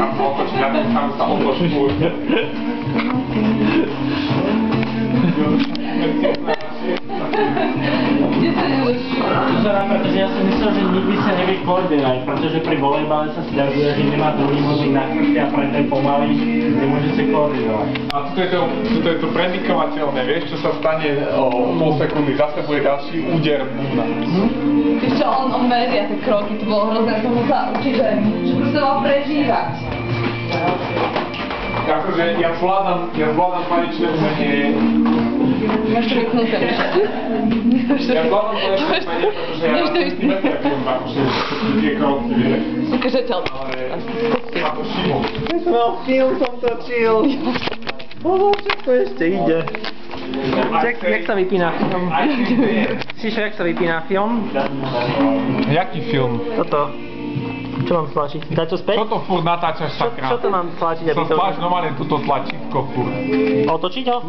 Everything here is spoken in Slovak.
tam sa otočí, na ten tam sa otočí. Pretože ja som myslel, že nikdy sa nevie koordinovať, pretože pri volejbale sa sľaduje, že nemá druhý mozík na chrbte a preto je pomalý, nemôže sa koordinovať. A tuto je to predikovateľné, vieš, čo sa stane o pol sekundy, zase bude ďalší úder bubna. Vieš čo, on meria tie kroky, to bolo hrozné, som ho zaučiť, že proste mal prežívať. Akože ja zvládam paničné umenie. Máš to vypnuté. Ja zvládam paničné umenie, pretože ja na tým netrepím, akože tie kroky, vieš. Ukažateľ. Ale ma to všimol. Film som točil. Všetko ešte ide. Jak sa vypína film? Slyšel, jak sa vypína film? Jaký film? Toto. Čo mám stlačiť? Dať to späť? Čo to furt natáčaš sakra? Čo to mám stlačiť? Stlač normálne túto tlačítko furt. Otočiť ho?